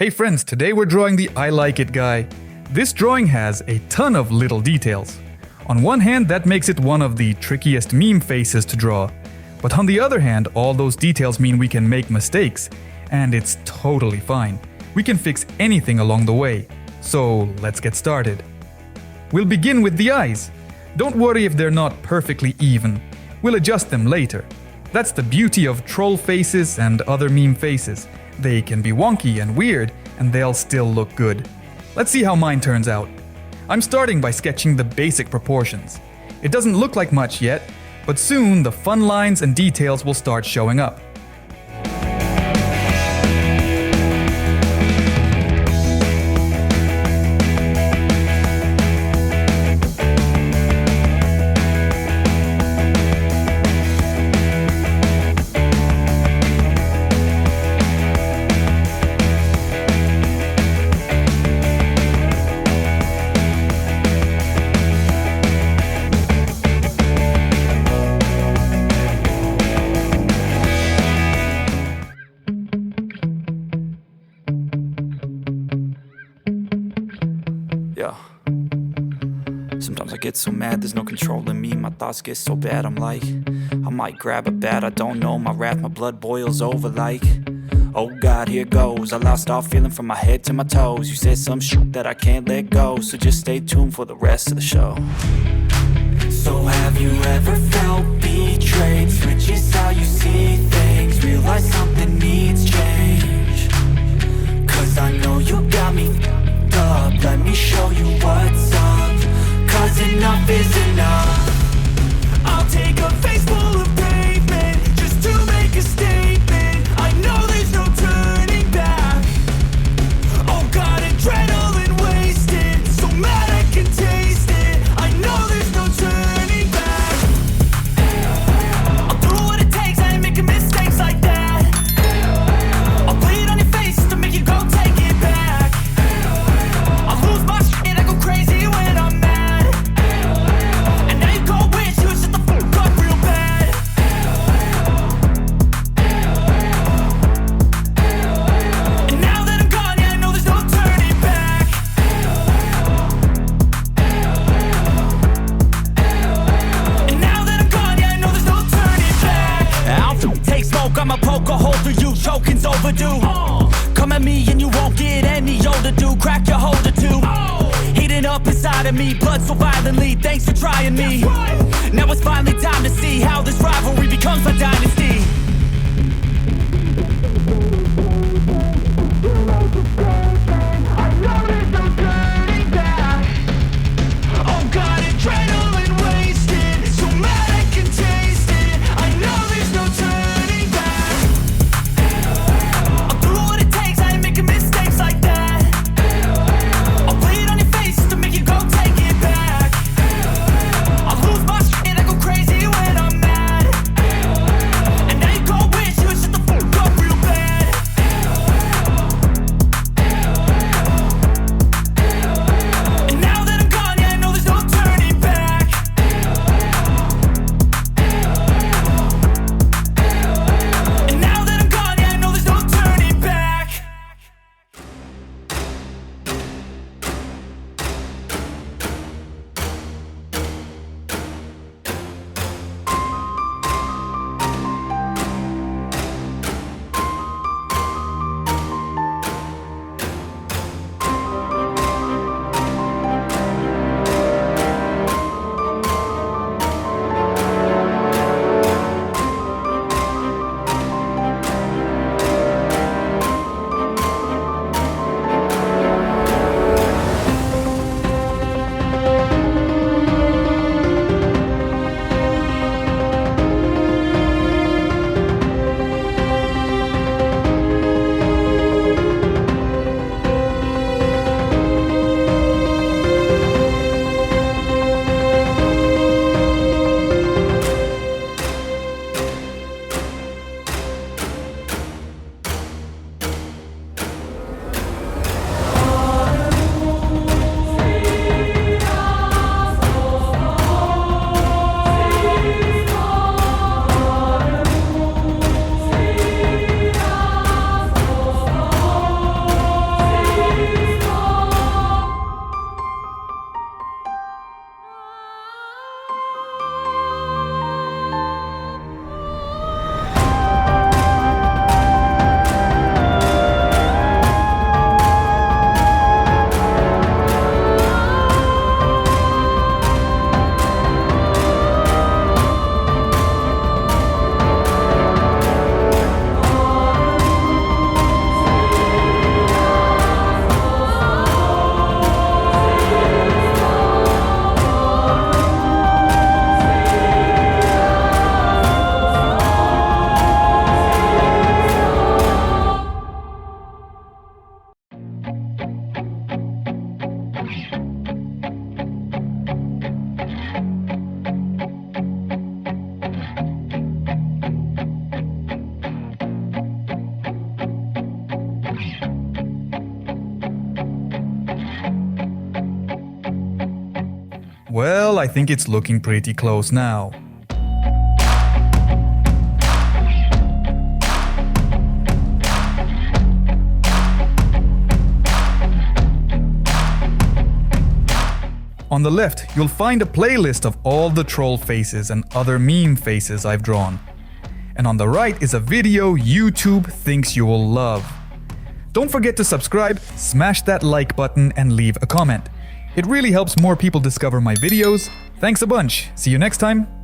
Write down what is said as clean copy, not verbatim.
Hey friends, today we're drawing the I Like It guy. This drawing has a ton of little details. On one hand, that makes it one of the trickiest meme faces to draw. But on the other hand, all those details mean we can make mistakes, and it's totally fine. We can fix anything along the way. So let's get started. We'll begin with the eyes. Don't worry if they're not perfectly even. We'll adjust them later. That's the beauty of troll faces and other meme faces. They can be wonky and weird, and they'll still look good. Let's see how mine turns out. I'm starting by sketching the basic proportions. It doesn't look like much yet, but soon the fun lines and details will start showing up. Yeah. Sometimes I get so mad, there's no controlling me. My thoughts get so bad, I'm like, I might grab a bat, I don't know. My wrath, my blood boils over like, oh God, here goes. I lost all feeling from my head to my toes. You said some shit that I can't let go, so just stay tuned for the rest of the show. So have you ever felt betrayed? Switches how you see things, realize something needs change. Cause I know you got me up, let me show you what's up. Cause enough is enough. I'll take a face full of pavement just to make a statement. I know there's no turning back. Oh God, adrenaline wasted, so mad I can taste it. I know there's no turning back. I'll do what it takes, I ain't making mistakes like that. I'll bleed on your face to make you go take it back. I lose my shit, I go crazy when I'm mad. And now you go wish you would shut the fuck up real bad. And now that I'm gone, yeah, I know there's no turning back. And now that I'm gone, yeah, I know there's no turning back. I don't take smoke, I'ma poke a hole through you, choking's overdue. Come at me and you won't get any older, dude. Crack your holder too. Heating up inside of me, blood so violently. Thanks for trying me. Now it's finally time to see how this rivalry becomes a dynasty. Oh God, adrenaline wasted, so mad I can taste it. I know there's no turning back. I'll do what it takes, I ain't making mistakes like that. I'll bleed on your face to make you go take it back. I'll lose my shit, I go crazy when I'm mad. And now you Well, I think it's looking pretty close now. On the left, you'll find a playlist of all the troll faces and other meme faces I've drawn. And on the right is a video YouTube thinks you will love. Don't forget to subscribe, smash that like button, and leave a comment. It really helps more people discover my videos. Thanks a bunch. See you next time.